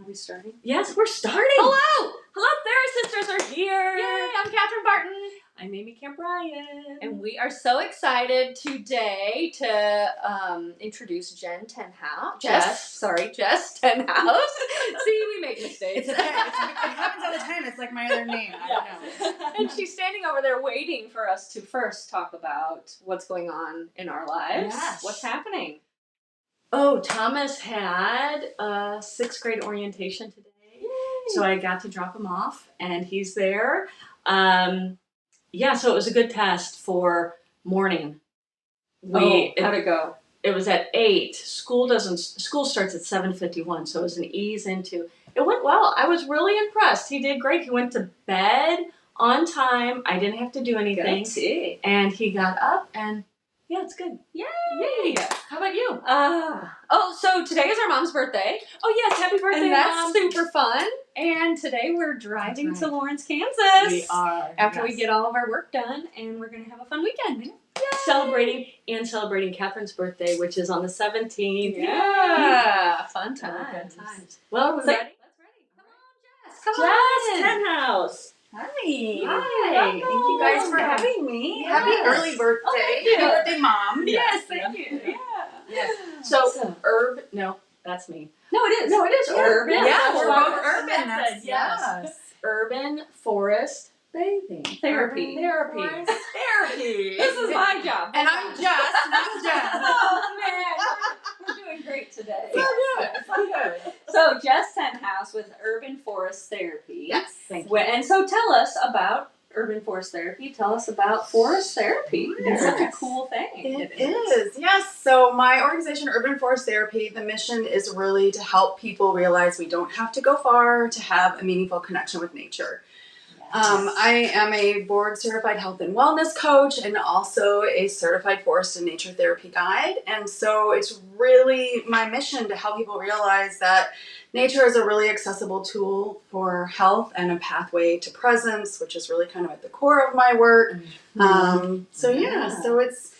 we starting? Yes, we're starting. Hello! Hello, Therapist Sisters are here. Yay, I'm Catherine Barton. I'm Amy Camp Ryan. And we are so excited today to introduce Thenhaus. Jess Thenhaus. See, we make mistakes. It happens all the time. It's like my other name. I don't know. And she's standing over there waiting for us to first talk about what's going on in our lives. Yes. What's happening? Oh, Thomas had a 6th grade orientation today. Yay. So I got to drop him off, and he's there. So it was a good test for morning. How'd it go? It was at 8. School starts at 7:51, so it was an ease into. It went well. I was really impressed. He did great. He went to bed on time. I didn't have to do anything. Good tea. And he got up, and yeah, it's good. Yay! How about you? So today is our mom's birthday. Oh yes, happy birthday, And that's Mom. super fun. And today we're driving That's to right. Lawrence, Kansas. We are. After we yes. get all of our work done, and we're going to have a fun weekend. Yay! celebrating Catherine's birthday, which is on the 17th. Yeah. Fun Good times. times. Well, we're So- ready. Come on, Jess. Jess Thenhaus. Hi. Hi. Thank you guys for having me. Yes. Happy early birthday. Oh, thank you. Happy birthday, Mom. Yes, thank you. Yeah. Yes. So, no, that's me. No, it is. No, it is urban. Yeah, That's we're why both we're urban. connected, yes. Urban forest bathing. Therapy. Therapy. Therapy. This is my job. And I'm Jess, not Jess. Oh, man. We're doing great today. So good. So, Jess Thenhaus with Urban Forest Therapy. Yes. Thank you. And so tell us about Urban Forest Therapy. Tell us about forest therapy. It's such a Yes. cool thing. It is, yes. So my organization, Urban Forest Therapy, the mission is really to help people realize we don't have to go far to have a meaningful connection with nature. I am a board certified health and wellness coach and also a certified forest and nature therapy guide. And so it's really my mission to help people realize that nature is a really accessible tool for health and a pathway to presence, which is really kind of at the core of my work. So it's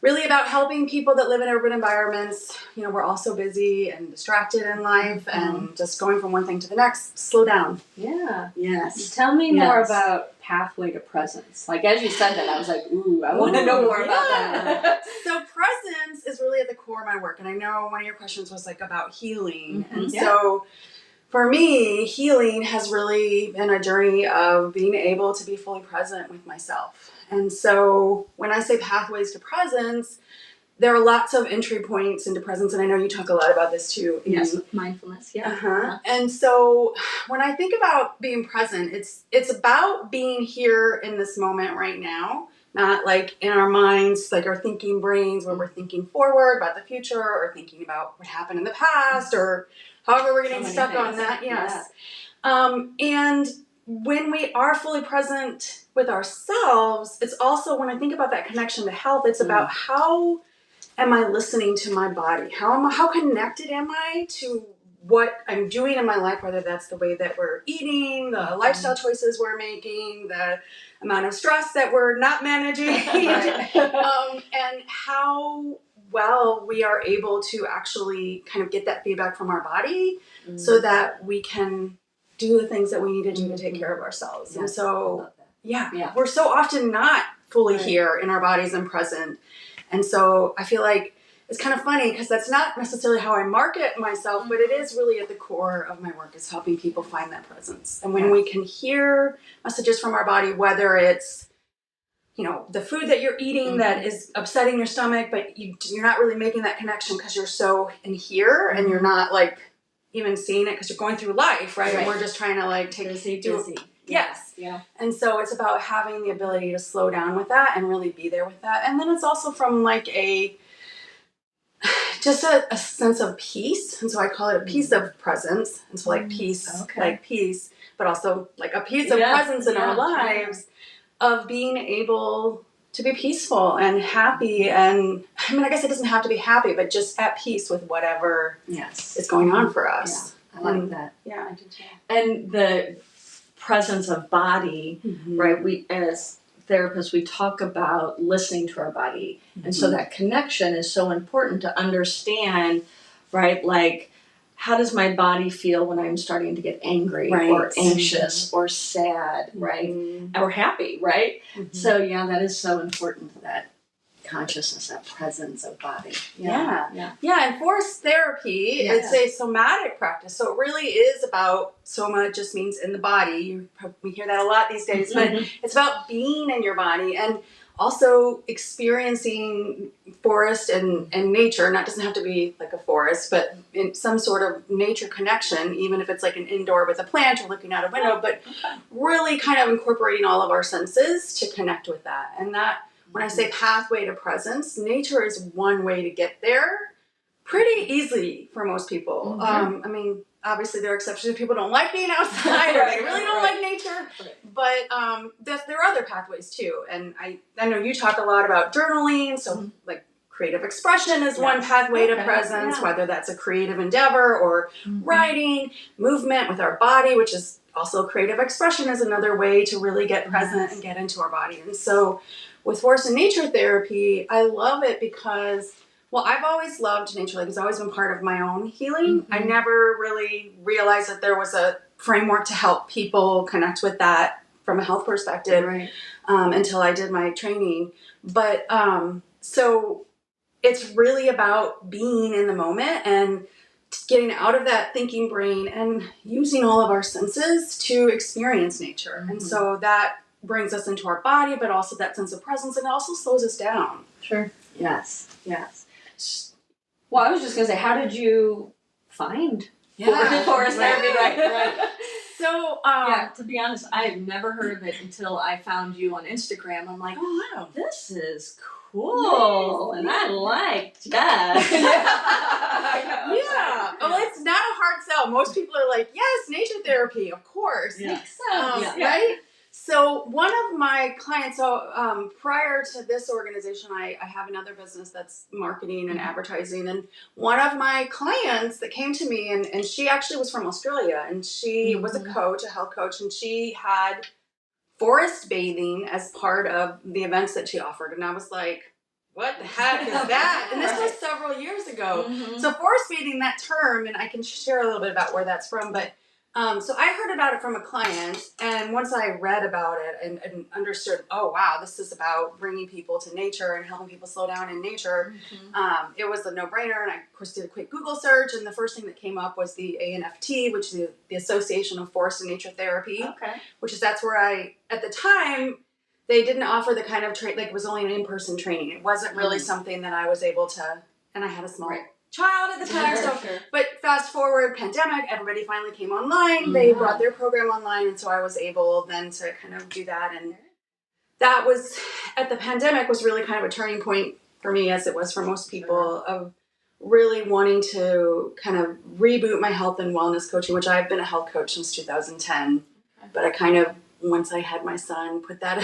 really about helping people that live in urban environments. You know, we're all so busy and distracted in life and just going from one thing to the next. Slow down. Yeah. Yes. Tell me more Yes. about pathway to presence. Like, as you said that, I was like, ooh, I want to know more about that. So presence is really at the core of my work. And I know one of your questions was like about healing. And Yeah. so for me, healing has really been a journey of being able to be fully present with myself. And so when I say pathways to presence, there are lots of entry points into presence. And I know you talk a lot about this too. Yes, mindfulness. Yeah. Uh-huh. And so when I think about being present, it's about being here in this moment right now, not like in our minds, like our thinking brains where we're thinking forward about the future or thinking about what happened in the past or however we're getting So many stuck on things. that. Yes. And when we are fully present with ourselves, it's also when I think about that connection to health, it's about how am I listening to my body? How connected am I to what I'm doing in my life, whether that's the way that we're eating, the lifestyle choices we're making, the amount of stress that we're not managing, and how well we are able to actually kind of get that feedback from our body so that we can do the things that we need to do to take care of ourselves. Yes, And I so, love that. yeah, we're so often not fully here in our bodies and present. And so I feel like it's kind of funny because that's not necessarily how I market myself, but it is really at the core of my work is helping people find that presence. And when we can hear messages from our body, whether it's, you know, the food that you're eating that is upsetting your stomach, but you're not really making that connection because you're so in here and you're not like even seeing it because you're going through life, right? And we're just trying to like Busy. Yes. Yeah. And so it's about having the ability to slow down with that and really be there with that. And then it's also from like a sense of peace. And so I call it a piece of presence. And so like peace, like peace, but also like a piece of presence in our lives of being able to be peaceful and happy. And I mean, I guess it doesn't have to be happy, but just at peace with whatever is going on for us. I like that. Yeah. I do too. And the presence of body, right? We, as therapists, we talk about listening to our body. And so that connection is so important to understand, right? Like, how does my body feel when I'm starting to get angry Right. or anxious or sad, right? Or happy, right? So yeah, that is so important, that consciousness, that presence of body. Yeah. Yeah. And forest therapy, it's a somatic practice. So it really is about, soma just means in the body. We hear that a lot these days, but it's about being in your body and also experiencing forest and nature. And that doesn't have to be like a forest, but in some sort of nature connection, even if it's like an indoor with a plant or looking out a window, but really kind of incorporating all of our senses to connect with that. And that, when I say pathway to presence, nature is one way to get there pretty easily for most people. I mean, obviously there are exceptions. People don't like being outside or they really don't like nature. But there are other pathways too. And I know you talk a lot about journaling. So like creative expression is one pathway to presence, whether that's a creative endeavor or writing, movement with our body, which is also creative expression, is another way to really get present and get into our body. And so with forest and nature therapy, I love it because, well, I've always loved nature. Like, it's always been part of my own healing. I never really realized that there was a framework to help people connect with that from a health perspective until I did my training. But so it's really about being in the moment and getting out of that thinking brain and using all of our senses to experience nature. And so that brings us into our body, but also that sense of presence, and it also slows us down. Sure. Yes. Well, I was just going to say, how did you find forest therapy? Right. So, to be honest, I had never heard of it until I found you on Instagram. I'm like, oh, wow, this is cool. And I liked Jess. Well, it's not a hard sell. Most people are like, yes, nature therapy, of course. Makes sense. Right? So one of my clients, prior to this organization, I have another business that's marketing and advertising. And one of my clients that came to me, and she actually was from Australia, and she was a coach, a health coach, and she had forest bathing as part of the events that she offered. And I was like, what the heck is that? And this was several years ago. So forest bathing, that term, and I can share a little bit about where that's from, but so I heard about it from a client, and once I read about it and understood, oh wow, this is about bringing people to nature and helping people slow down in nature, it was a no-brainer. And I, of course, did a quick Google search, and the first thing that came up was the ANFT, which is the Association of Forest and Nature Therapy, that's where at the time, they didn't offer the kind of like it was only an in-person training. It wasn't really something that I was able to, and I had a small child at the time. But fast forward, pandemic, everybody finally came online. They brought their program online, and so I was able then to kind of do that. And that was, at the pandemic, was really kind of a turning point for me, as it was for most people, of really wanting to kind of reboot my health and wellness coaching, which I've been a health coach since 2010. But I kind of, once I had my son, put that,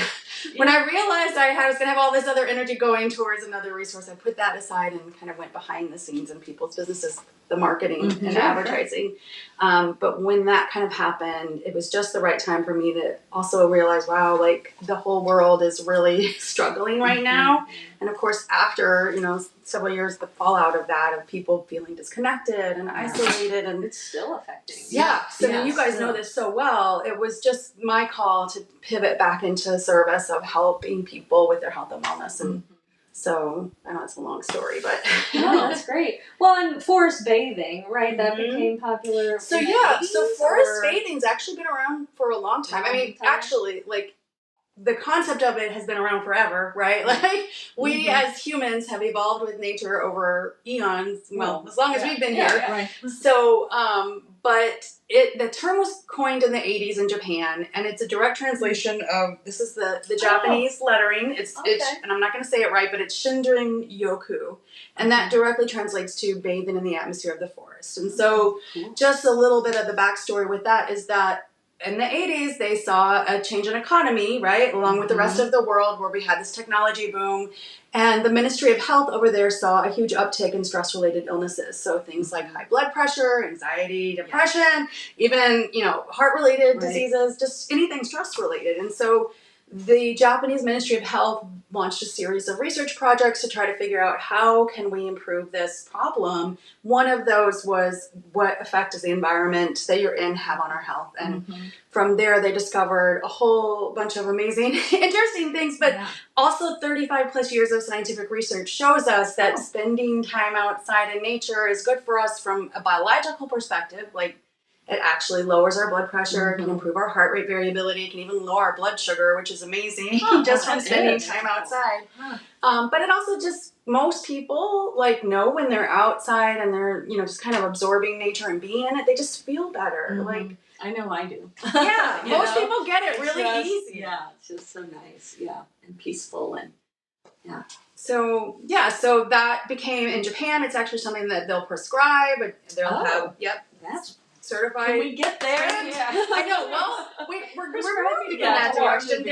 when I realized I was going to have all this other energy going towards another resource, I put that aside and kind of went behind the scenes in people's businesses, the marketing and advertising. But when that kind of happened, it was just the right time for me to also realize, wow, like the whole world is really struggling right now. And of course, after, several years, the fallout of that, of people feeling disconnected and isolated, and it's still affecting. So you guys know this so well. It was just my call to pivot back into service of helping people with their health and wellness. And so I know it's a long story, but no, that's great. Well, and forest bathing, right? That became popular. So forest bathing's actually been around for a long time. I mean, actually, like, the concept of it has been around forever, right? Like, we as humans have evolved with nature over eons, as long as we've been here. So, but the term was coined in the 80s in Japan, and it's a direct translation of, this is the Japanese lettering. It's and I'm not going to say it right, but it's Shinrin Yoku. And that directly translates to bathing in the atmosphere of the forest. And so just a little bit of the backstory with that is that in the 80s, they saw a change in economy, right, along with the rest of the world, where we had this technology boom. And the Ministry of Health over there saw a huge uptick in stress-related illnesses. So things like high blood pressure, anxiety, depression, even, heart-related diseases, just anything stress-related. And so the Japanese Ministry of Health launched a series of research projects to try to figure out how can we improve this problem. One of those was what effect does the environment that you're in have on our health? And from there, they discovered a whole bunch of amazing, interesting things, but also 35 plus years of scientific research shows us that spending time outside in nature is good for us from a biological perspective. Like, it actually lowers our blood pressure, can improve our heart rate variability, can even lower our blood sugar, which is amazing just from spending time outside. But it also just, most people like know when they're outside and they're, you know, just kind of absorbing nature and being in it, they just feel better. Like, I know I do. Yeah, most people get it really easy. Yeah, it's just so nice. Yeah, and peaceful and So that became, in Japan, it's actually something that they'll prescribe. They'll have, that's certified. Can we get there? I know. Well, we're moving in that direction.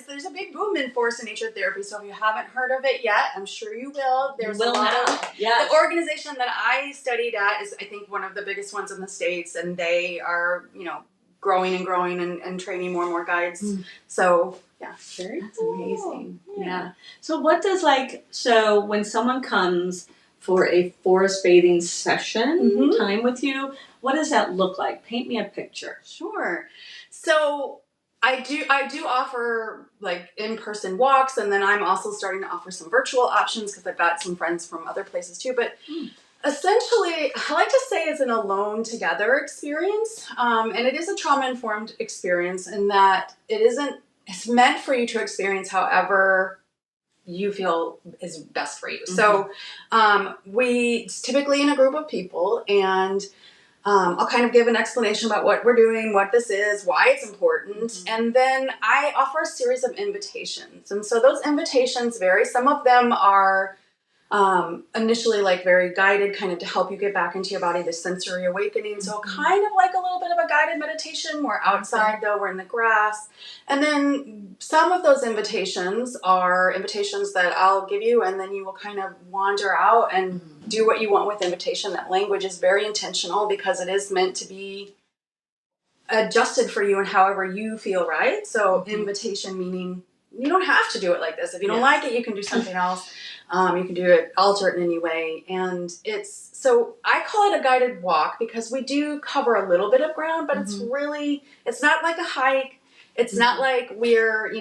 There's a big boom in forest and nature therapy. So if you haven't heard of it yet, I'm sure you will. There's a lot of the organization that I studied at is, I think, one of the biggest ones in the States, and they are, you know, growing and training more and more guides. So very that's amazing. Yeah. So what does when someone comes for a forest bathing session time with you, what does that look like? Paint me a picture. Sure. So I do offer like in-person walks, and then I'm also starting to offer some virtual options because I've got some friends from other places too. But essentially, I like to say it's an alone together experience. And it is a trauma-informed experience in that it's meant for you to experience however you feel is best for you. So we typically in a group of people, and I'll kind of give an explanation about what we're doing, what this is, why it's important, and then I offer a series of invitations. And so those invitations vary. Some of them are initially like very guided, kind of to help you get back into your body, the sensory awakening. So kind of like a little bit of a guided meditation. We're outside though, we're in the grass. And then some of those invitations are invitations that I'll give you, and then you will kind of wander out and do what you want with invitation. That language is very intentional because it is meant to be adjusted for you and however you feel right. So invitation meaning you don't have to do it like this. If you don't like it, you can do something else. You can do it, alter it in any way. And so I call it a guided walk because we do cover a little bit of ground, but it's not like a hike. It's not like we're,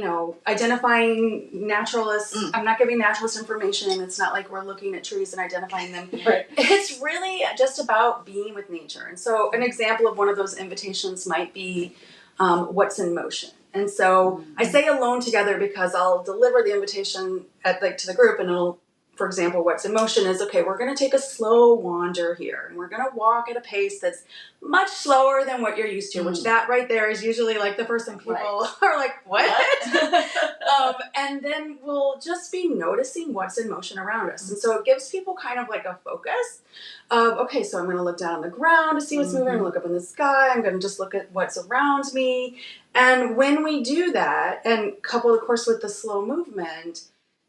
identifying naturalists. I'm not giving naturalist information, and it's not like we're looking at trees and identifying them. Right. It's really just about being with nature. And so an example of one of those invitations might be what's in motion. And so I say alone together because I'll deliver the invitation to the group, and it'll, for example, what's in motion is, okay, we're going to take a slow wander here, and we're going to walk at a pace that's much slower than what you're used to, which that right there is usually like the first thing people are like, what? And then we'll just be noticing what's in motion around us. And so it gives people kind of like a focus of, okay, so I'm going to look down on the ground to see what's moving. I'm going to look up in the sky. I'm going to just look at what's around me. And when we do that, and coupled, of course, with the slow movement,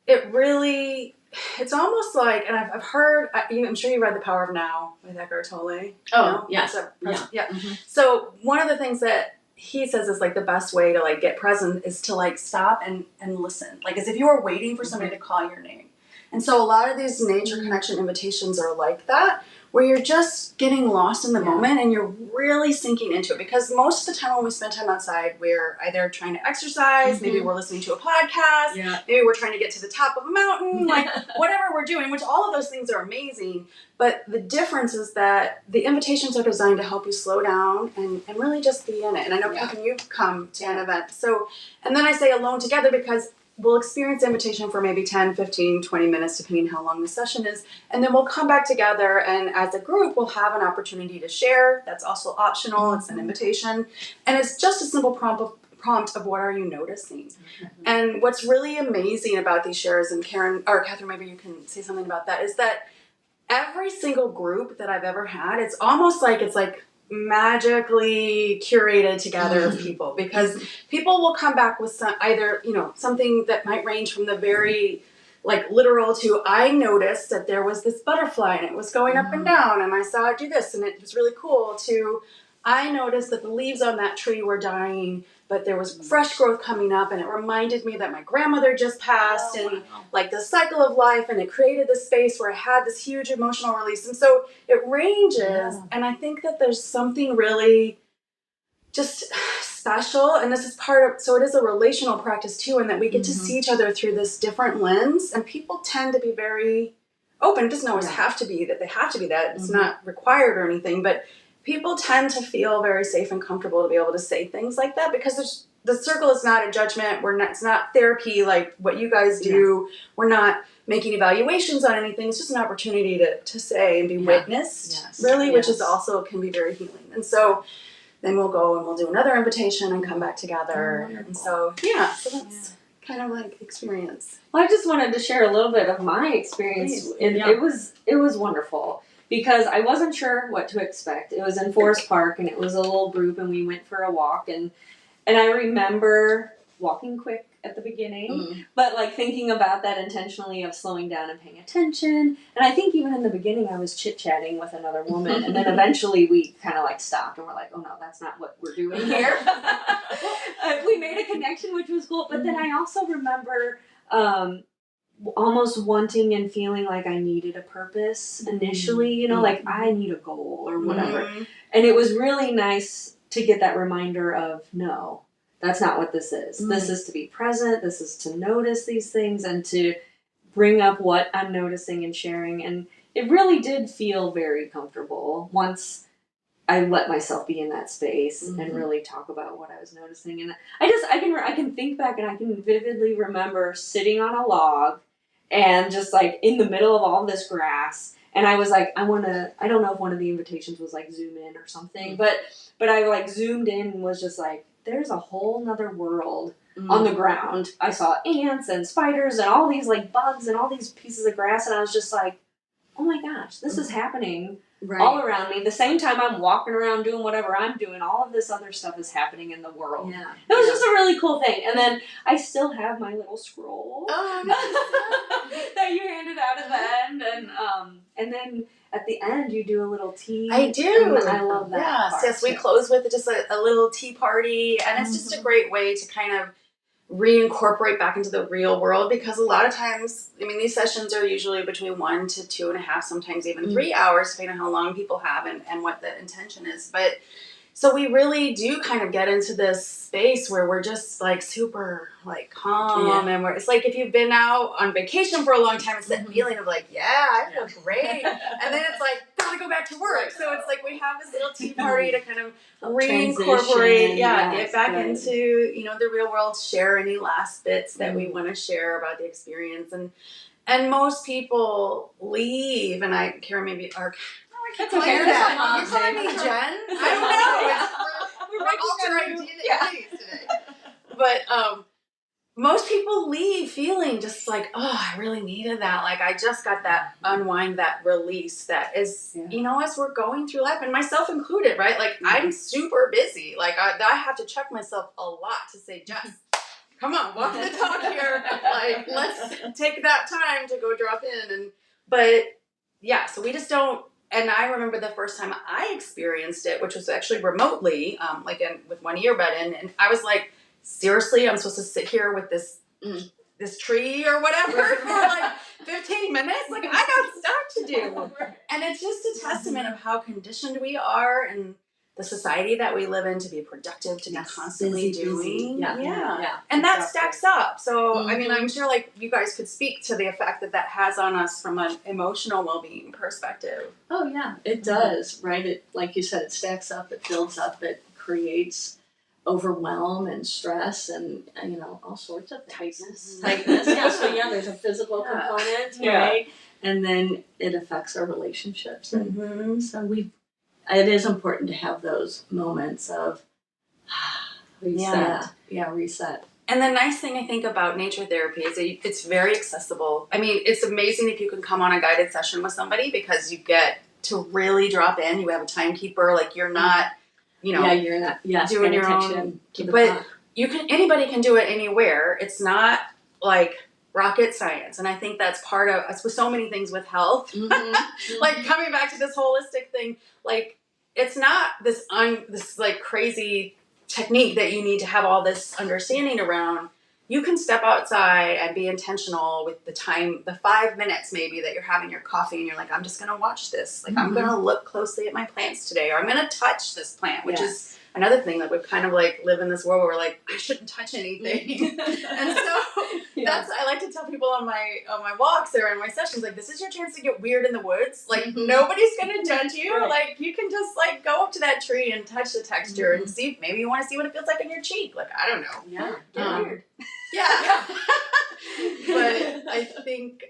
it's almost like, and I've heard, I'm sure you read The Power of Now with Eckhart Tolle. Oh, yes. So one of the things that he says is like the best way to like get present is to like stop and listen, like as if you were waiting for somebody to call your name. And so a lot of these nature connection invitations are like that, where you're just getting lost in the moment and you're really sinking into it. Because most of the time when we spend time outside, we're either trying to exercise, maybe we're listening to a podcast, maybe we're trying to get to the top of a mountain, like whatever we're doing, which all of those things are amazing. But the difference is that the invitations are designed to help you slow down and really just be in it. And I know, Catherine, you've come to an event. So, and then I say alone together because we'll experience invitation for maybe 10, 15, 20 minutes, depending how long the session is. And then we'll come back together, and as a group, we'll have an opportunity to share. That's also optional. It's an invitation. And it's just a simple prompt of what are you noticing. And what's really amazing about these shares, and Catherine, maybe you can say something about that, is that every single group that I've ever had, it's almost like it's like magically curated together of people, because people will come back with either something that might range from the very like literal to, I noticed that there was this butterfly and it was going up and down and I saw it do this and it was really cool, to I noticed that the leaves on that tree were dying, but there was fresh growth coming up, and it reminded me that my grandmother just passed, and like the cycle of life, and it created this space where I had this huge emotional release. And so it ranges, and I think that there's something really just special, and this is part of, so it is a relational practice too, and that we get to see each other through this different lens, and people tend to be very open. It doesn't always have to be that they have to be that. It's not required or anything, but people tend to feel very safe and comfortable to be able to say things like that, because the circle is not a judgment. It's not therapy like what you guys do. We're not making evaluations on anything. It's just an opportunity to say and be witnessed, really, which is also can be very healing. And so then we'll go and we'll do another invitation and come back together. And so, so that's kind of like experience. Well, I just wanted to share a little bit of my experience. It was wonderful because I wasn't sure what to expect. It was in Forest Park, and it was a little group, and we went for a walk, and I remember walking quick at the beginning, but like thinking about that intentionally of slowing down and paying attention. And I think even in the beginning I was chit-chatting with another woman, and then eventually we kind of like stopped and we're like, oh no, that's not what we're doing here. We made a connection, which was cool. But then I also remember almost wanting and feeling like I needed a purpose initially, you know, like I need a goal or whatever. And it was really nice to get that reminder of, no, that's not what this is. This is to be present. This is to notice these things and to bring up what I'm noticing and sharing. And it really did feel very comfortable once I let myself be in that space and really talk about what I was noticing. And I can think back, and I can vividly remember sitting on a log and just like in the middle of all this grass. And I was like, I don't know if one of the invitations was like zoom in or something, but I like zoomed in and was just like, there's a whole nother world on the ground. I saw ants and spiders and all these like bugs and all these pieces of grass. And I was just like, oh my gosh, this is happening all around me. The same time I'm walking around doing whatever I'm doing, all of this other stuff is happening in the world. Yeah. It was just a really cool thing. And then I still have my little scroll that you handed out at the end. And then at the end, you do a little tea. I do. And I love that. Yes, we close with just a little tea party. And it's just a great way to kind of reincorporate back into the real world, because a lot of times, I mean, these sessions are usually between 1 to 2.5, sometimes even 3 hours, depending on how long people have and what the intention is. But so we really do kind of get into this space where we're just like super like calm, and it's like if you've been out on vacation for a long time, it's that feeling of like, I feel great, and then it's like gotta go back to work. So it's like we have this little tea party to kind of reincorporate, get back into the real world, share any last bits that we want to share about the experience, and most people leave, and Karen maybe are. That's okay. You're calling me Jen? I don't know. We're altering identities today. But most people leave feeling just like, oh, I really needed that. Like I just got that unwind, that release that is, as we're going through life, and myself included, right? Like I'm super busy. Like I have to check myself a lot to say, Jess, come on, walk the talk here. Like let's take that time to go drop in. So we just don't. And I remember the first time I experienced it, which was actually remotely, with one earbud in, and I was like, seriously, I'm supposed to sit here with this tree or whatever for like 15 minutes? Like I got stuff to do. And it's just a testament of how conditioned we are and the society that we live in to be productive, to be constantly doing. Yeah. And that stacks up. So, I mean, I'm sure like you guys could speak to the effect that has on us from an emotional well-being perspective. Oh yeah, it does, right? It, like you said, it stacks up, it builds up, it creates overwhelm and stress and all sorts of tightness. So there's a physical component, right? And then it affects our relationships. And so it is important to have those moments of reset. Reset. And the nice thing I think about nature therapy is it's very accessible. I mean, it's amazing if you can come on a guided session with somebody, because you get to really drop in. You have a timekeeper. Like you're not, you're not doing your own. But anybody can do it anywhere. It's not like rocket science. And I think that's part of us with so many things with health. Like coming back to this holistic thing, like it's not this like crazy technique that you need to have all this understanding around. You can step outside and be intentional with the time, the 5 minutes maybe that you're having your coffee and you're like, I'm just going to watch this. Like, I'm going to look closely at my plants today, or I'm going to touch this plant, which is another thing that we kind of like live in this world where we're like, I shouldn't touch anything. And so I like to tell people on my walks or in my sessions, like, this is your chance to get weird in the woods. Like, nobody's going to judge you. Right. Like, you can just like go up to that tree and touch the texture and see, maybe you want to see what it feels like in your cheek. Like, I don't know. Yeah. Get weird. Yeah. But I think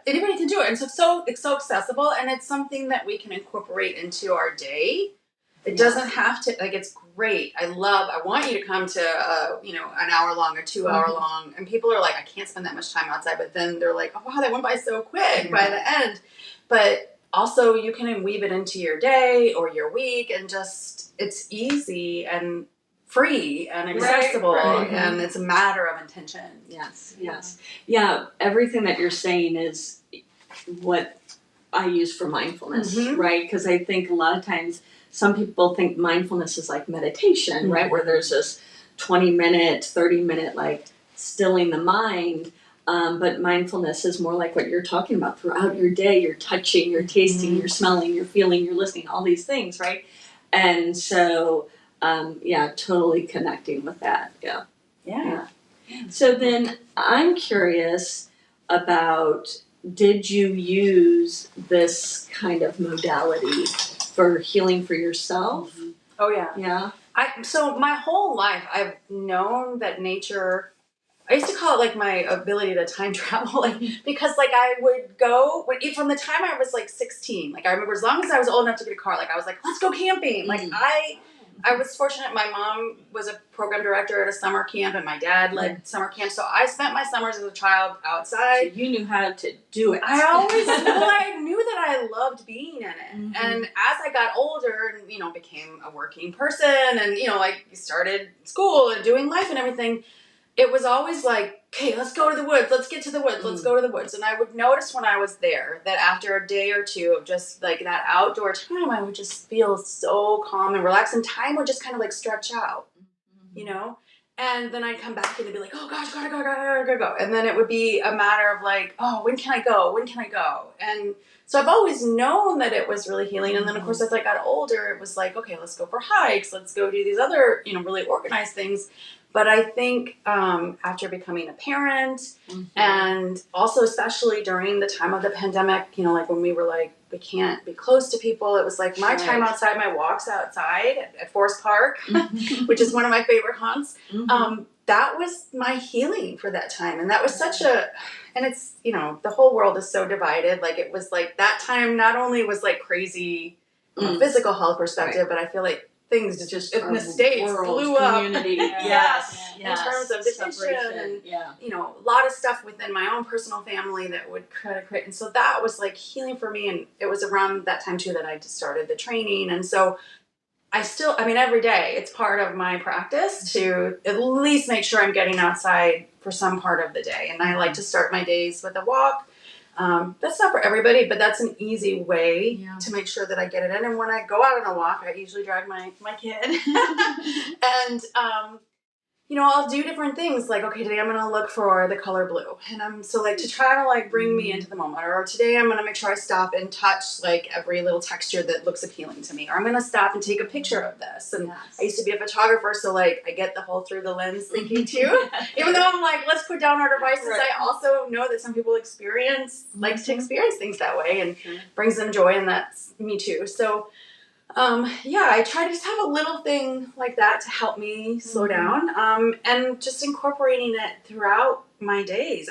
anybody can do it. And so it's so accessible, and it's something that we can incorporate into our day. It doesn't have to, like, it's great. I want you to come to, an hour long or 2 hour long. And people are like, I can't spend that much time outside. But then they're like, oh, wow, that went by so quick by the end. But also you can weave it into your day or your week, and just, it's easy and free and accessible, and it's a matter of intention. Yes. Yeah, everything that you're saying is what I use for mindfulness, right? Because I think a lot of times some people think mindfulness is like meditation, right? Where there's this 20-minute, 30-minute, like stilling the mind. But mindfulness is more like what you're talking about throughout your day. You're touching, you're tasting, you're smelling, you're feeling, you're listening, all these things, right? And so, totally connecting with that. Yeah. So then I'm curious about, did you use this kind of modality for healing for yourself? Oh, yeah. Yeah. So my whole life, I've known that nature, I used to call it like my ability to time travel, like, because like I would go, from the time I was like 16, like I remember as long as I was old enough to get a car, like I was like, let's go camping. Like I was fortunate. My mom was a program director at a summer camp, and my dad led summer camp. So I spent my summers as a child outside. So you knew how to do it. I always, I knew that I loved being in it. And as I got older and, became a working person and, like started school and doing life and everything, it was always like, okay, let's go to the woods. Let's get to the woods. Let's go to the woods. And I would notice when I was there that after a day or two of just like that outdoor time, I would just feel so calm and relaxed, and time would just kind of like stretch out, And then I'd come back and it'd be like, oh gosh, gotta go. And then it would be a matter of like, oh, when can I go? And so I've always known that it was really healing. And then of course, as I got older, it was like, okay, let's go for hikes. Let's go do these other, really organized things. But I think after becoming a parent, and also especially during the time of the pandemic, like when we were like, we can't be close to people, it was like my time outside, my walks outside at Forest Park, which is one of my favorite haunts. That was my healing for that time. And that was and it's, the whole world is so divided. Like it was like that time not only was like crazy from a physical health perspective, but I feel like things just in the States blew up. Community. Yes. In terms of division and, a lot of stuff within my own personal family that would create. And so that was like healing for me. And it was around that time too that I just started the training. And so every day it's part of my practice to at least make sure I'm getting outside for some part of the day. And I like to start my days with a walk. That's not for everybody, but that's an easy way to make sure that I get it in. And when I go out on a walk, I usually drag my kid. And, I'll do different things. Like, okay, today I'm going to look for the color blue. And to try to like bring me into the moment. Or today I'm going to make sure I stop and touch like every little texture that looks appealing to me. Or I'm going to stop and take a picture of this. And I used to be a photographer, so like I get the whole through the lens thinking too. Even though I'm like, let's put down our devices, I also know that some people like to experience things that way, and brings them joy, and that's me too. So I try to just have a little thing like that to help me slow down, and just incorporating it throughout my days.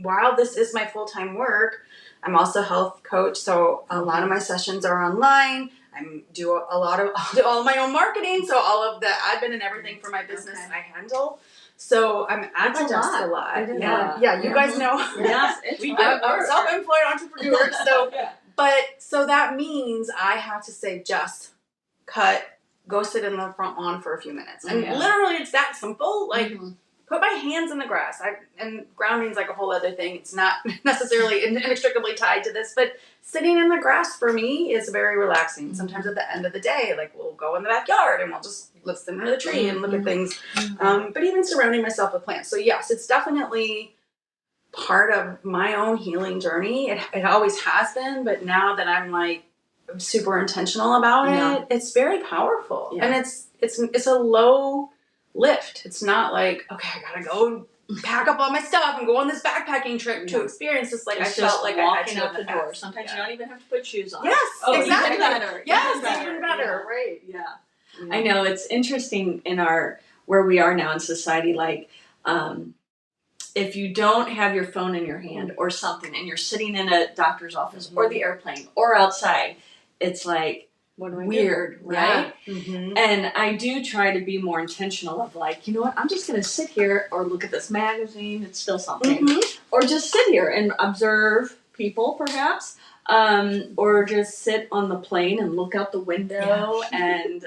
While this is my full-time work, I'm also a health coach, so a lot of my sessions are online. I do all of my own marketing, so all of the admin and everything for my business I handle. So I'm at my desk a lot. You guys know. Yes, I'm a self-employed entrepreneur, so. But so that means I have to say, just cut, go sit in the front lawn for a few minutes. And literally it's that simple. Like put my hands in the grass. And grounding's like a whole other thing. It's not necessarily inextricably tied to this, but sitting in the grass for me is very relaxing. Sometimes at the end of the day, like we'll go in the backyard and we'll just listen to the tree and look at things. But even surrounding myself with plants. So yes, it's definitely part of my own healing journey. It always has been, but now that I'm like super intentional about it, it's very powerful. And it's a low lift. It's not like, okay, I gotta go pack up all my stuff and go on this backpacking trip to experience this. Like it's I felt like I had to out the door. Sometimes you don't even have to put shoes on. Yes, exactly. Even better. Yes, even better. Right. Yeah. I know it's interesting in where we are now in society. Like, if you don't have your phone in your hand or something, and you're sitting in a doctor's office or the airplane or outside, it's like weird, right? And I do try to be more intentional of like, you know what, I'm just going to sit here or look at this magazine. It's still something, or just sit here and observe people, perhaps. Or just sit on the plane and look out the window, and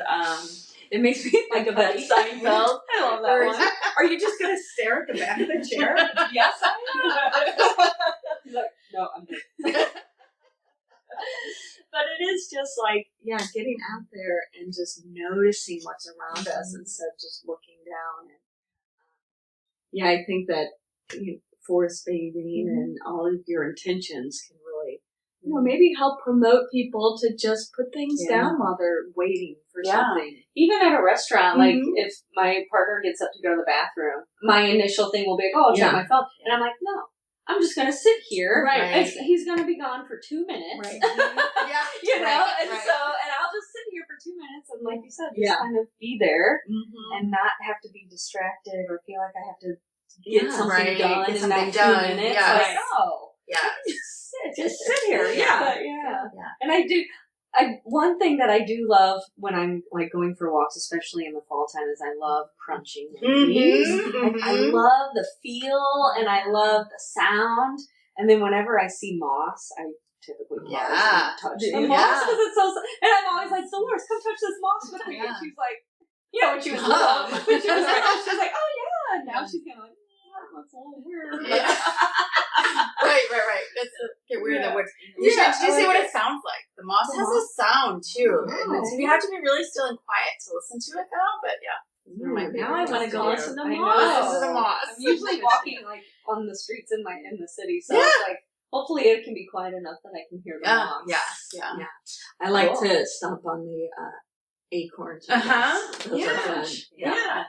it makes me think of that Seinfeld. I love that one. Are you just going to stare at the back of the chair? Yes, I am. Like, no, I'm good. But it is just like, getting out there and just noticing what's around us instead of just looking down. And I think that forest bathing and all of your intentions can really, maybe help promote people to just put things down while they're waiting for something. Even at a restaurant, like if my partner gets up to go to the bathroom, my initial thing will be like, I'll check my phone. And I'm like, no, I'm just going to sit here. Right. He's going to be gone for 2 minutes. Right. And I'll just sit here for 2 minutes and like you said, just kind of be there and not have to be distracted or feel like I have to get something done in that 2 minutes. Like, just sit here. And one thing that I do love when I'm like going for walks, especially in the fall time, is I love crunching leaves. I love the feel and I love the sound. And then whenever I see moss, I typically touch the moss because it's so. And I'm always like, Dolores, come touch this moss with me. And she's like, when she was little, when she was like, oh yeah. And now she's kind of like, that's a little weird. Right. That's get weird in the woods. You should see what it sounds like. The moss has a sound too. And you have to be really still and quiet to listen to it though. But now I want to go listen to moss. Listen to moss. I'm usually walking like on the streets in the city, so it's like hopefully it can be quiet enough that I can hear the moss. Yeah. I like to stomp on the acorns. Those are fun. Yeah.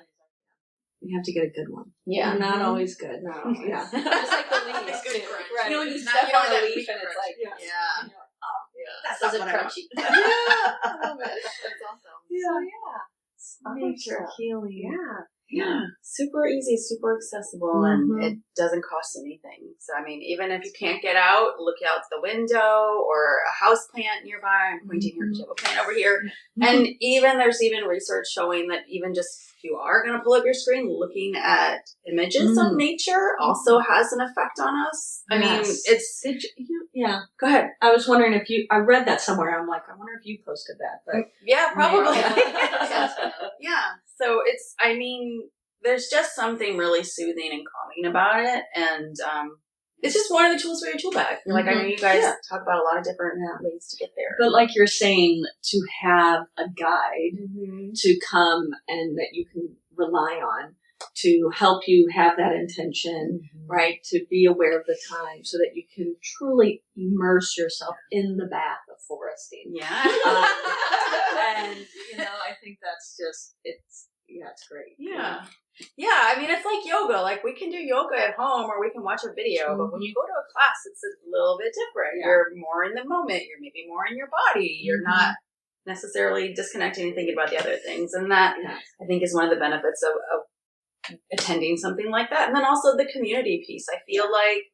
You have to get a good one. Yeah. They're not always good. No. Yeah. Just like the leaves. Good crunch. Right. When you step on a leaf and it's like, that's not what I want. I love it. That's awesome. Nature healing. Yeah. Super easy, super accessible, and it doesn't cost anything. So, I mean, even if you can't get out, look out the window or a house plant nearby. I'm pointing here to a plant over here. And there's even research showing that even just if you are going to pull up your screen, looking at images of nature also has an effect on us. I mean, it's... Go ahead. I was wondering if I read that somewhere. I'm like, I wonder if you posted that. But yeah, probably. So there's just something really soothing and calming about it. And it's just one of the tools for your tool bag. Like, I know you guys talk about a lot of different ways to get there. But like you're saying, to have a guide to come and that you can rely on to help you have that intention, right? To be aware of the time so that you can truly immerse yourself in the bath of foresting. Yeah. And, I think that's just, it's great. Yeah. I mean, it's like yoga. Like, we can do yoga at home or we can watch a video, but when you go to a class, it's a little bit different. Yeah. You're more in the moment. You're maybe more in your body. You're not necessarily disconnecting and thinking about the other things. And that, I think, is one of the benefits of attending something like that. And then also the community piece. I feel like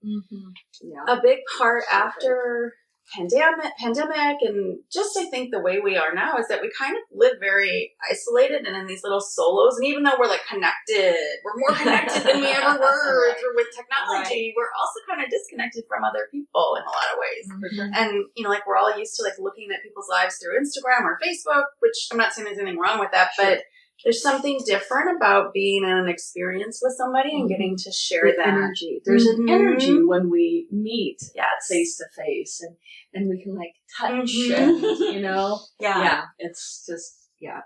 a big part after pandemic and just I think the way we are now is that we kind of live very isolated and in these little solos. And even though we're like connected, we're more connected than we ever were with technology. We're also kind of disconnected from other people in a lot of ways. And like we're all used to like looking at people's lives through Instagram or Facebook, which I'm not saying there's anything wrong with that, but there's something different about being in an experience with somebody and getting to share that energy. There's an energy when we meet face to face, and we can like touch, and, you know, it's just. Yeah.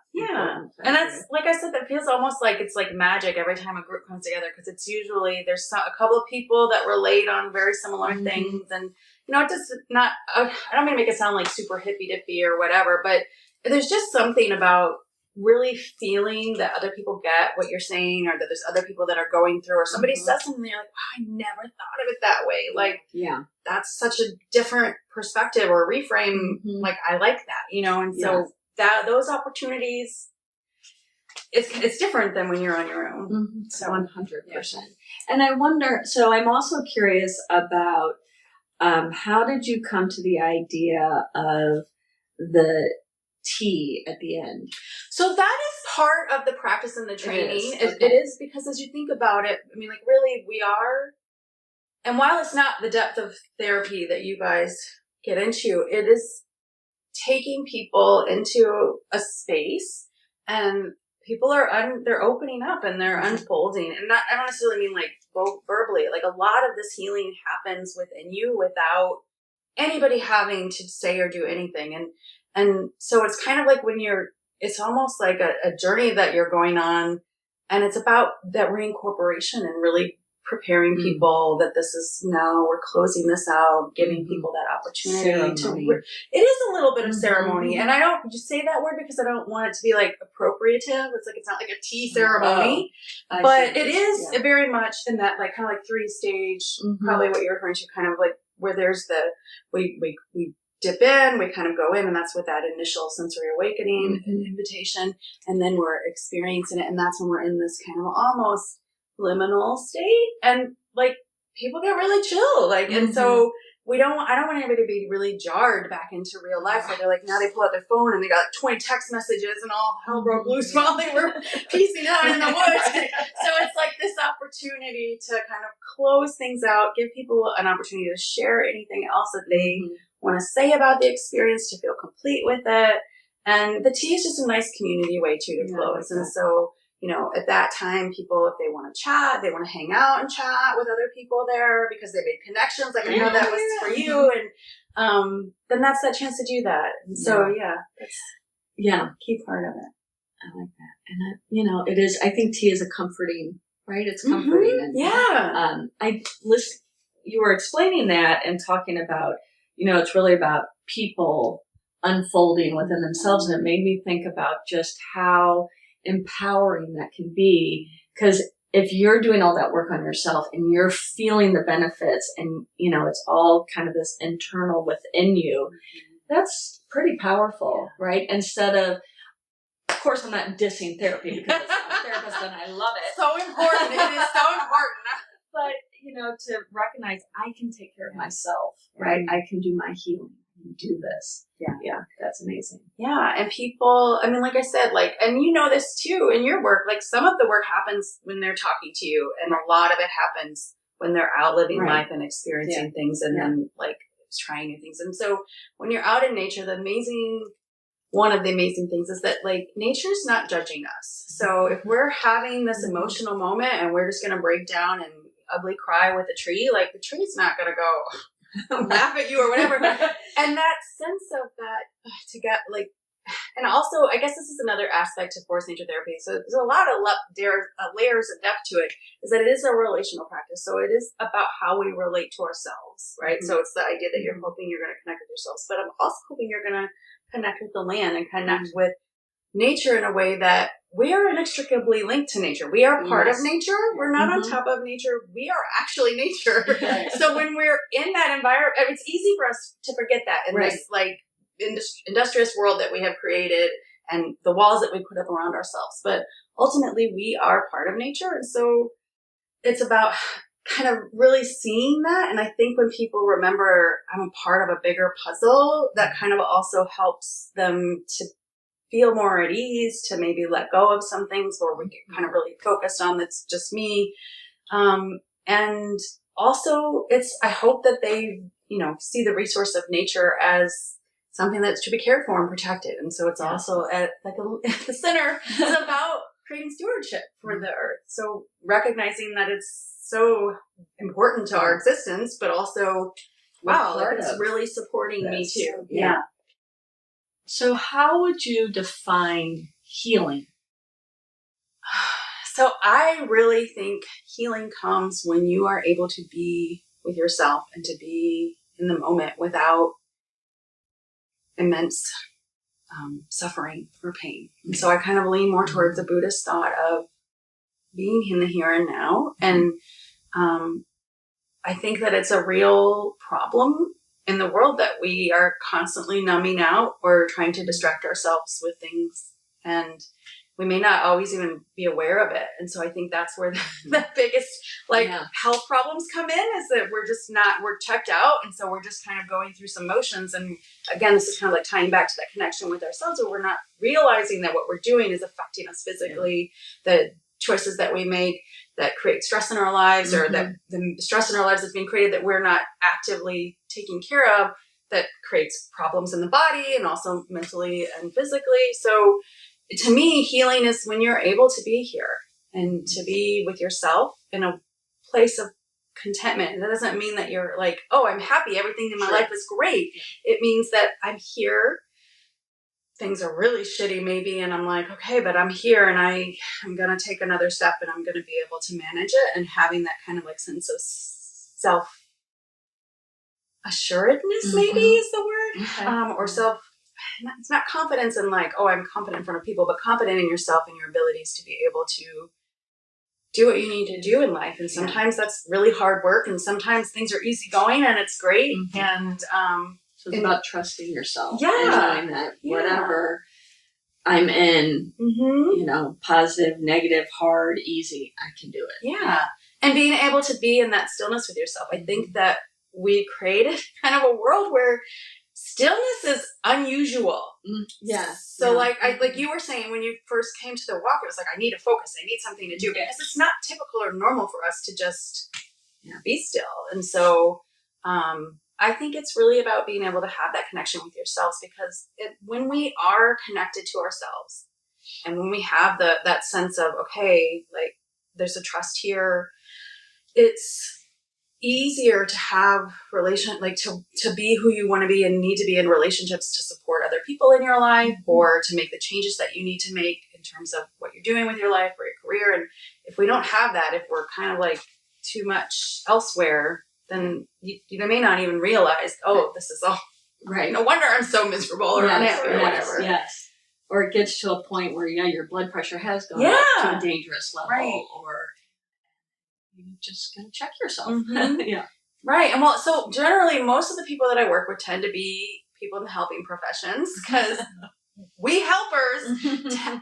And that's, like I said, that feels almost like it's like magic every time a group comes together, because it's usually there's a couple of people that relate on very similar things. And, you know, it does not, I don't mean to make it sound like super hippy dippy or whatever, but there's just something about really feeling that other people get what you're saying, or that there's other people that are going through, or somebody says something and you're like, wow, I never thought of it that way. Like, that's such a different perspective or reframe. Like, I like that, you know, and so those opportunities, it's different than when you're on your own. So 100%. And I wonder, so I'm also curious about how did you come to the idea of the tea at the end? So that is part of the practice and the training. It is, because as you think about it, I mean, like, really, we are, and while it's not the depth of therapy that you guys get into, it is taking people into a space, and people are they're opening up and they're unfolding, and I don't necessarily mean like verbally. Like, a lot of this healing happens within you without anybody having to say or do anything, and so it's kind of like it's almost like a journey that you're going on, and it's about that reincorporation and really preparing people that this is now, we're closing this out, giving people that opportunity it is a little bit of ceremony. And I don't just say that word because I don't want it to be like appropriative. It's like, it's not like a tea ceremony, but it is very much in that, like, kind of like 3-stage, probably what you're referring to, kind of like where there's we dip in, we kind of go in, and that's with that initial sensory awakening and invitation, and then we're experiencing it, and that's when we're in this kind of almost liminal state, and like people get really chill, like, and so I don't want anybody to be really jarred back into real life. Like, they're like, now they pull out their phone and they got like 20 text messages and all hell broke loose while they were piecing out in the woods. So it's like this opportunity to kind of close things out, give people an opportunity to share anything else that they want to say about the experience, to feel complete with it. And the tea is just a nice community way too to close. And so, you know, at that time, people, if they want to chat, they want to hang out and chat with other people there because they made connections. Like, I know that was for you. And then that's that chance to do that. And so, that's a key part of it. I like that. And, you know, it is, I think tea is a comforting, right? It's comforting. And, you were explaining that and talking about, you know, it's really about people unfolding within themselves. And it made me think about just how empowering that can be, because if you're doing all that work on yourself and you're feeling the benefits, and you know it's all kind of this internal within you, that's pretty powerful, right? Instead of course, I'm not dissing therapy because I'm a therapist and I love it. So important. It is so important. But you know, to recognize I can take care of myself, right? I can do my healing. Do this. Yeah, that's amazing. Yeah, and people, I mean, like I said, like, and you know this too in your work, like some of the work happens when they're talking to you, and a lot of it happens when they're out living life and experiencing things, and then like trying new things. And so when you're out in nature, one of the amazing things is that like nature's not judging us. So if we're having this emotional moment and we're just going to break down and ugly cry with a tree, like the tree's not going to go laugh at you or whatever. And that sense of that to get like, and also I guess this is another aspect to forest nature therapy. So there's a lot of layers of depth to it, is that it is a relational practice. So it is about how we relate to ourselves, right? So it's the idea that you're hoping you're going to connect with yourselves, but I'm also hoping you're going to connect with the land and connect with nature in a way that we are inextricably linked to nature. We are part of nature. We're not on top of nature. We are actually nature. So when we're in that environment, it's easy for us to forget that in this like industrious world that we have created and the walls that we put up around ourselves. But ultimately we are part of nature. And so it's about kind of really seeing that. And I think when people remember I'm a part of a bigger puzzle, that kind of also helps them to feel more at ease, to maybe let go of some things where we get kind of really focused on that's just me. And also I hope that they, you know, see the resource of nature as something that's to be cared for and protected. And so it's also at the center. It's about creating stewardship for the earth. So recognizing that it's so important to our existence, but also, wow, like it's really supporting me too. Yeah. So how would you define healing? So I really think healing comes when you are able to be with yourself and to be in the moment without immense suffering or pain. And so I kind of lean more towards the Buddhist thought of being in the here and now. And I think that it's a real problem in the world that we are constantly numbing out or trying to distract ourselves with things, and we may not always even be aware of it. And so I think that's where the biggest health problems come in, is that we're checked out. And so we're just kind of going through some motions. And again, this is kind of like tying back to that connection with ourselves, where we're not realizing that what we're doing is affecting us physically, the choices that we make that create stress in our lives, or that the stress in our lives is being created that we're not actively taking care of, that creates problems in the body and also mentally and physically. So to me, healing is when you're able to be here and to be with yourself in a place of contentment. And that doesn't mean that you're like, oh, I'm happy, everything in my life is great. It means that I'm here. Things are really shitty maybe, and I'm like, okay, but I'm here, and I'm going to take another step, and I'm going to be able to manage it, and having that kind of like sense of self-assuredness maybe is the word, or it's not confidence in like, oh, I'm confident in front of people, but confident in yourself and your abilities to be able to do what you need to do in life. And sometimes that's really hard work, and sometimes things are easy going and it's great. And so it's about trusting yourself. Yeah. And knowing that whatever I'm in, positive, negative, hard, easy, I can do it. Yeah. And being able to be in that stillness with yourself. I think that we created kind of a world where stillness is unusual. So like you were saying, when you first came to the walk, it was like, I need to focus. I need something to do, because it's not typical or normal for us to just be still. And so, I think it's really about being able to have that connection with yourselves, because when we are connected to ourselves, and when we have that sense of, okay, like there's a trust here, it's easier to have to be who you want to be and need to be in relationships to support other people in your life, or to make the changes that you need to make in terms of what you're doing with your life or your career. And if we don't have that, if we're kind of like too much elsewhere, then you may not even realize, oh, this is all right. No wonder I'm so miserable or unhappy or whatever. Yes. Or it gets to a point where, your blood pressure has gone up to a dangerous level, or you just gotta check yourself. Right. And so generally, most of the people that I work with tend to be people in the helping professions, because we helpers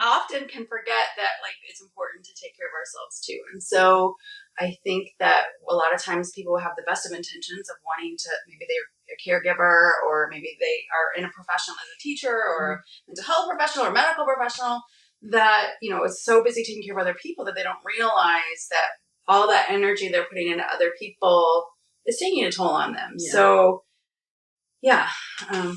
often can forget that like it's important to take care of ourselves too. And so I think that a lot of times people have the best of intentions of wanting to, maybe they're a caregiver, or maybe they are in a profession as a teacher or a mental health professional or medical professional, that, is so busy taking care of other people that they don't realize that all that energy they're putting into other people is taking a toll on them. Yeah. So I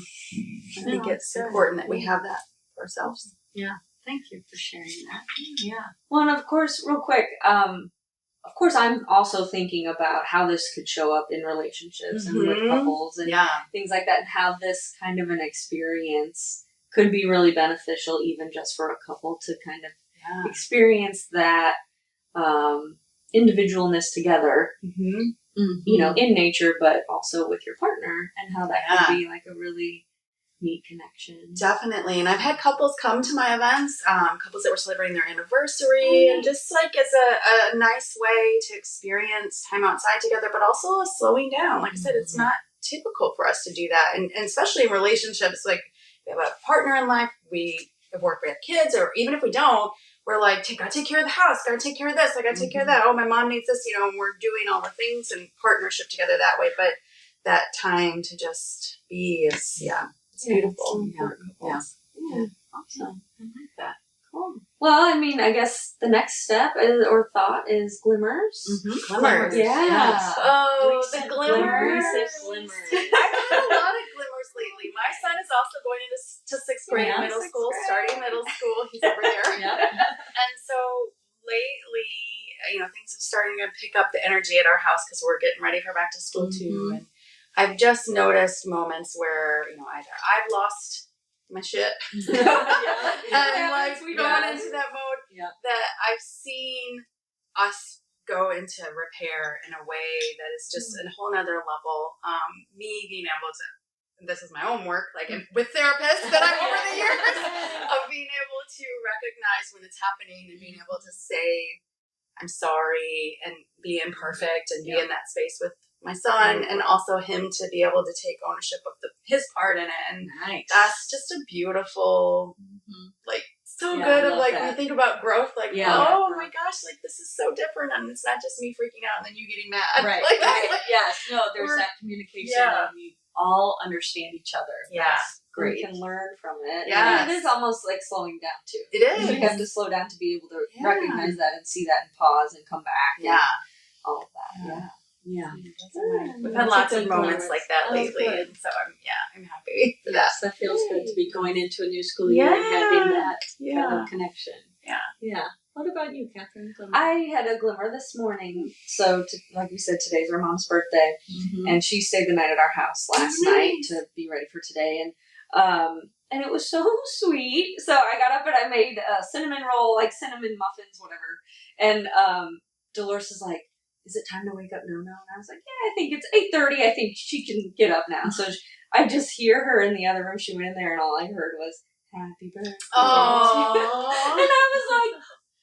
think it's important that we have that for ourselves. Yeah. Thank you for sharing that. Yeah. Well, and of course, real quick, of course, I'm also thinking about how this could show up in relationships and with couples and things like that, and how this kind of an experience could be really beneficial, even just for a couple to kind of experience that individualness together, in nature, but also with your partner, and how that could be like a really neat connection. Definitely. And I've had couples come to my events, couples that were celebrating their anniversary, and just like as a nice way to experience time outside together, but also a slowing down. Like I said, it's not typical for us to do that. And especially in relationships, like we have a partner in life, we have worked, we have kids, or even if we don't, we're like, gotta take care of the house, gotta take care of this, I gotta take care of that. Oh, my mom needs this, and we're doing all the things in partnership together that way. But that time to just be is, it's beautiful. Yeah. Awesome. I like that. Cool. Well, I mean, I guess the next step thought is glimmers. Glimmers. Yeah. Oh, the glimmers. Glimmers. I've had a lot of glimmers lately. My son is also going into sixth grade middle school, starting middle school. He's over there. And so starting to pick up the energy at our house because we're getting ready for back to school too. And I've just noticed moments where, either I've lost my shit and like going into that mode that I've seen us go into repair in a way that is just a whole nother level. Me being able to, this is my own work, like with therapists that I've over the years, of being able to recognize when it's happening and being able to say, I'm sorry, and be imperfect and be in that space with my son, and also him to be able to take ownership of his part in it. And that's just a beautiful, so good of like, when you think about growth, like, oh my gosh, like this is so different, and it's not just me freaking out and then you getting mad. Right. Yes. No, there's that communication and we all understand each other. Yeah. That's great. You can learn from it. Yeah. It is almost like slowing down too. It is. You have to slow down to be able to recognize that and see that and pause and come back. And all of that. Yeah. We've had lots of moments like that lately. And so I'm happy for that. That feels good to be going into a new school year and having that kind of connection. Yeah. Yeah. What about you, Catherine? I had a glimmer this morning. So, like we said, today's our mom's birthday, and she stayed the night at our house last night to be ready for today. And it was so sweet. So I got up and I made a cinnamon roll, like cinnamon muffins, whatever. And Dolores is like, "Is it time to wake up, No? And I was like, "Yeah, I think it's 8:30. I think she can get up now." So I just hear her in the other room. She went in there, and all I heard was, "Happy birthday." Oh. And I was like,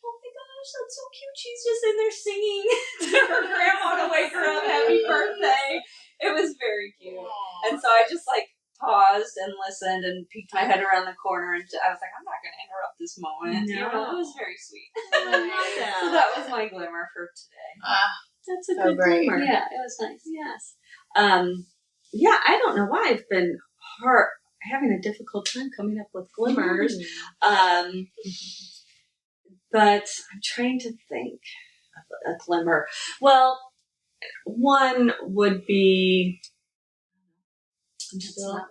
oh my gosh, that's so cute. She's just in there singing to her grandma to wake her up. Happy birthday. It was very cute. Aww. And so I just paused and listened and peeked my head around the corner, and I was like, I'm not going to interrupt this moment. No. It was very sweet. So that was my glimmer for today. That's a good glimmer. Yeah, it was nice. Yes. I don't know why I've been having a difficult time coming up with glimmers. But I'm trying to think of a glimmer. Well, one would be...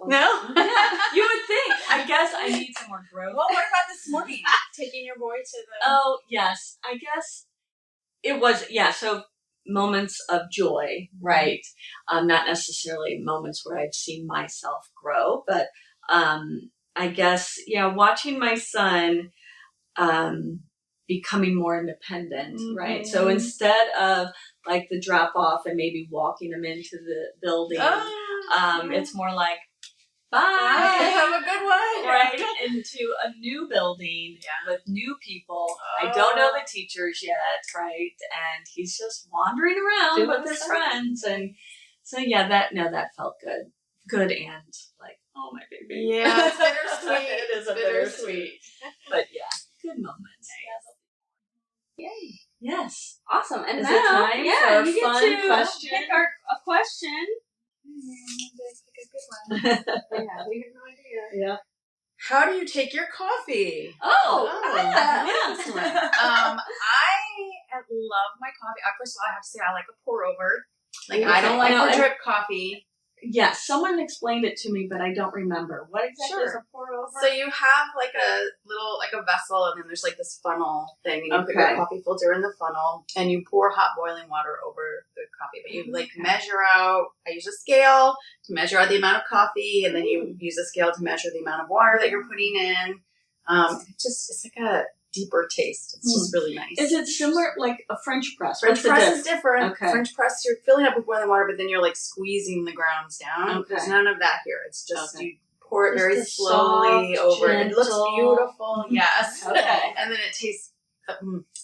No? You would think. I guess I need some more growth. Well, what about this morning? Taking your boy to the... Oh, yes. I guess it was, so moments of joy, right? Not necessarily moments where I've seen myself grow, but I guess, watching my son becoming more independent, right? So instead of the drop off and maybe walking him into the building, it's more like, bye, have a good one, right? Into a new building with new people. I don't know the teachers yet, right? And he's just wandering around with his friends, and so that felt good, and oh my baby, it's bittersweet. It is a bittersweet, but good moments. Yay. Yes. Awesome. And is now, it time for you a fun get to question? Pick a question. We have no idea. Yeah. How do you take your coffee? Yes. I love my coffee. First of all, I have to say I like a pour over. I don't like the drip coffee. Yeah, someone explained it to me, but I don't remember. What exactly is a pour over? So you have a little, a vessel, and then there's this funnel thing, and you put your coffee filter in the funnel, and you pour hot boiling water over the coffee. But you measure out, I use a scale to measure out the amount of coffee, and then you use a scale to measure the amount of water that you're putting in. It's a deeper taste. It's just really nice. Is it similar, like a French press? French press is different. Okay. French press, you're filling up with boiling water, but then you're squeezing the grounds down. Okay. There's none of that here. It's just you pour it very slowly over. Gentle. It looks beautiful. Yes. Okay. And then it tastes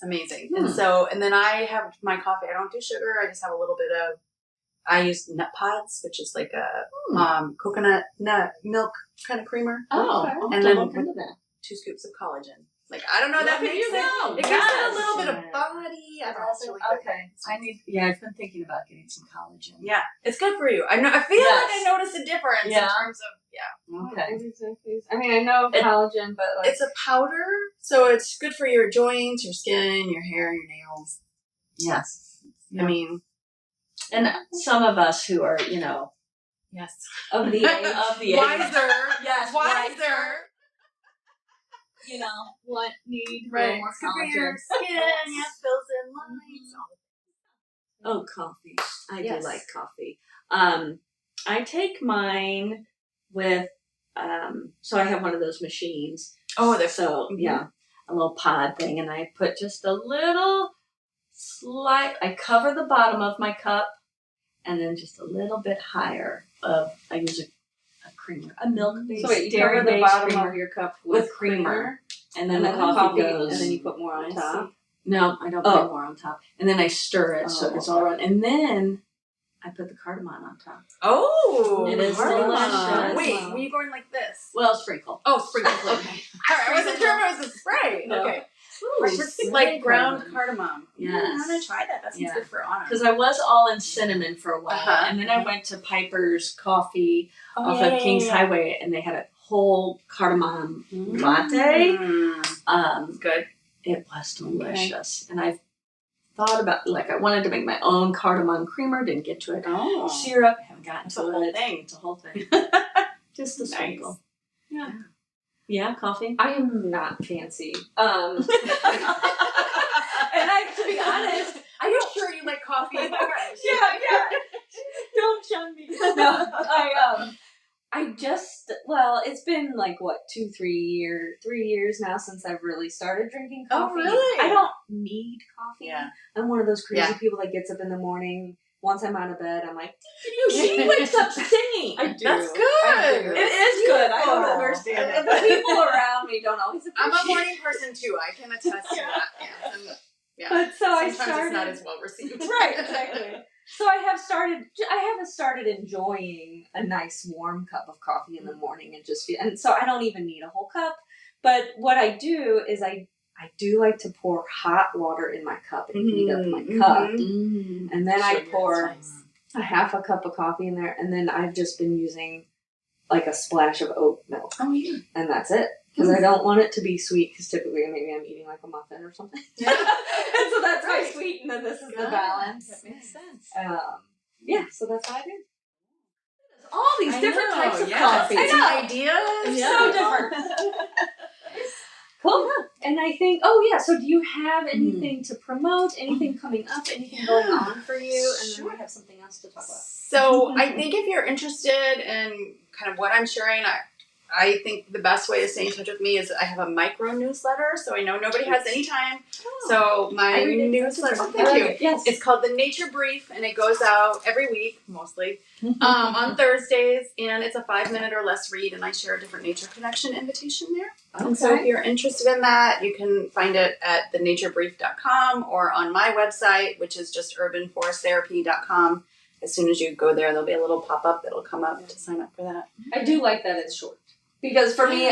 amazing. And then I have my coffee. I don't do sugar. I just have a little bit of. I use nut pods, which is like a coconut nut milk kind of creamer. Oh, and then with 2 scoops of collagen. I don't know that makes it. It gives it a little bit of body. I don't know. It's really good. Okay. I've been thinking about getting some collagen. Yeah, it's good for you. I know. I feel like I notice a difference in terms of Okay. I mean, I know collagen, but it's a powder, so it's good for your joints, your skin, your hair, your nails. Yes. I mean, and some of us who are, yes, of the age, wiser, yes, wiser. What need more collagen. Your skin, fills in lines. Oh, coffee. I Yes. do like coffee. I take mine with, so I have one of those machines. Oh, they're so, yeah, a little pod thing, and I put just a little I cover the bottom of my cup, and then just a little bit higher I use a creamer, a milk-based, So wait, you dairy cover the based bottom creamer of your cup with creamer, and then the the coffee goes. and then you put more on top. No, I don't put more on top. And then I stir it so it's all around. And then I put the cardamom on top. Oh, it is delicious. Wait, were you going like this? Well, sprinkle. Oh, sprinkle. Okay. I wasn't sure if it was a spray. No. Okay. Ooh, Or just like ground cardamom. Yes. I'm going to try that. That sounds good for autumn. Because I was all in cinnamon for a while. And then I went to Piper's Coffee off of Kings Highway, and they had a whole cardamom latte. Good. It was delicious. Okay. And I've thought about, I wanted to make my own cardamom creamer, didn't get to it. Oh. Syrup, haven't gotten to it. It's a whole thing. Just a sprinkle. Yeah. Yeah, coffee? I am not fancy. And to be honest, Are you sure you like coffee? yeah. Don't shun me. No, it's been 3 years now since I've really started drinking coffee. Oh, really? I don't need coffee. Yeah. I'm one of those crazy people that gets up in the morning. Once I'm out of bed, I'm like, she wakes up singing. I do. That's good. It is good. I don't Beautiful. understand And it. the people around me don't always appreciate I'm a morning person too. I can attest to that. Yeah. But so Sometimes I started. it's not as well received. Right, exactly. So I haven't started enjoying a nice warm cup of coffee in the morning and so I don't even need a whole cup. But what I do is I do like to pour hot water in my cup and heat up my cup. Mm-hmm. And then I pour a half a cup of coffee in there, and then I've just been using a splash of oat milk. Oh, yeah. And that's it. Because I don't want it to be sweet, because typically maybe I'm eating a muffin or something. Yeah. And so that's my sweet, and then this is the balance. That makes sense. So that's what I do. All these different types of coffee. I know. Ideas. So different. Cool. And I think, so do you have anything to promote? Anything coming up? Anything going on for you? And then we have something else to talk about. So I think if you're interested in kind of what I'm sharing, I think the best way to stay in touch with me is I have a micro newsletter, so I know nobody has any time. So my newsletter, thank you. Yes. It's called The Nature Brief, and it goes out every week, mostly, on Thursdays, and it's a 5-minute or less read, and I share a different nature connection invitation there. Okay. And so if you're interested in that, you can find it at thenaturebrief.com or on my website, which is just urbanforesttherapy.com. As soon as you go there, there'll be a little pop-up that'll come up to sign up for that. I do like that it's short. Because for me,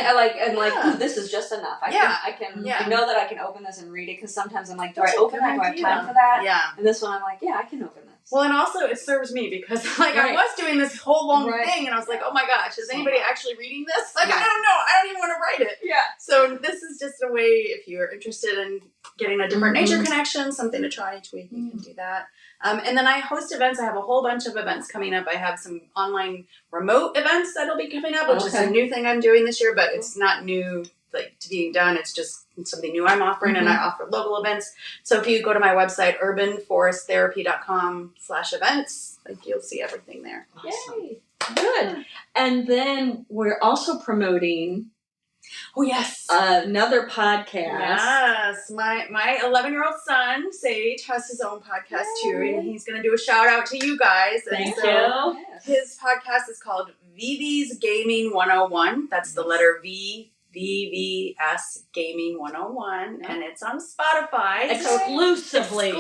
this is just enough. I know that I can open this and read it, because sometimes I'm like, do I open that? Do I have time for that? Yeah. And this one, I'm like, I can open this. Well, and also it serves me, because I was doing this whole long thing, and I was like, oh my gosh, is anybody actually reading this? I don't know. I don't even want to write it. Yeah. So this is just a way, if you're interested in getting a different nature connection, something to try each week, you can do that. And then I host events. I have a whole bunch of events coming up. I have some online remote events that'll be coming up, which is a new thing I'm doing this year, but it's not new to being done. It's just something new I'm offering, and I offer local events. So if you go to my website, urbanforesttherapy.com/events, you'll see everything there. Awesome. Yay. Good. And then we're also promoting another podcast. Yes. My 11-year-old son, Sage, has his own podcast too, and he's going to do a shout out to you guys. Thank you. His podcast is called VV's Gaming 101. That's the letter V. VVS Gaming 101, and it's on Spotify. Exclusively,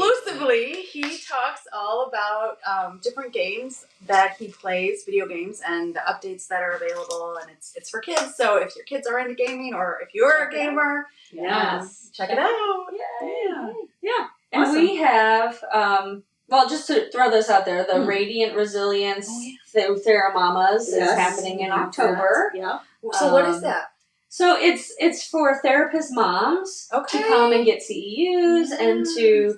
he talks all about different games that he plays, video games, and the updates that are available, and it's for kids. So if your kids are into gaming, or if you're a gamer, check it out. Yeah. And we have, just to throw this out there, the Radiant Resilience through Theramamas is happening in October. Yeah. So what is that? So it's for therapist moms to come and get CEUs and to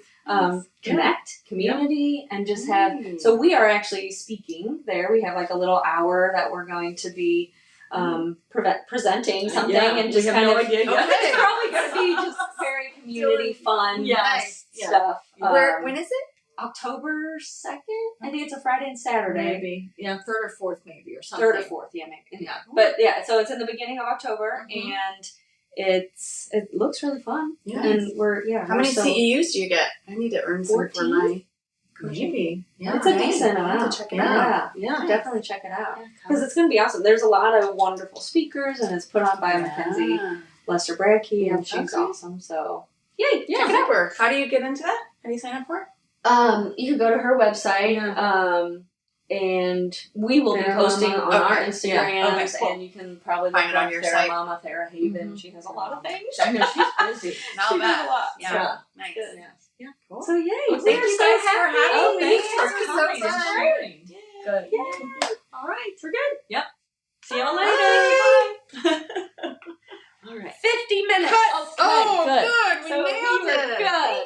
connect community and just have. So we are actually speaking there. We have a little hour that we're going to be presenting something and just kind of. Idea. It's probably going to be just very community fun stuff. When is it? October 2nd. I think it's a Friday and Saturday. Maybe. Yeah, 3rd or 4th maybe or something. 3rd or 4th, yeah, maybe. Yeah. But yeah, so it's in the beginning of October, and it looks really fun. Yeah. And how many CEUs do you get? I need to earn some for my coaching. Maybe. Yeah. It's a decent I have amount. to check it out. Yeah, definitely check it out. Because it's going to be awesome. There's a lot of wonderful speakers, and it's put on by Mackenzie Lester Bradkey, and she's awesome. So, yay, check it out. How do you get into that? How do you sign up for it? You can go to her website, and we will be posting on our Instagrams, and you can probably find it on your site. Mama Thera Haven. She has a lot of things. I know she's busy. She does a lot. Yeah, So, nice. good. Yeah, cool. So yay! Well, thank you guys for having me. Thanks for coming and sharing. Good. Yeah. All right, we're good. Yep.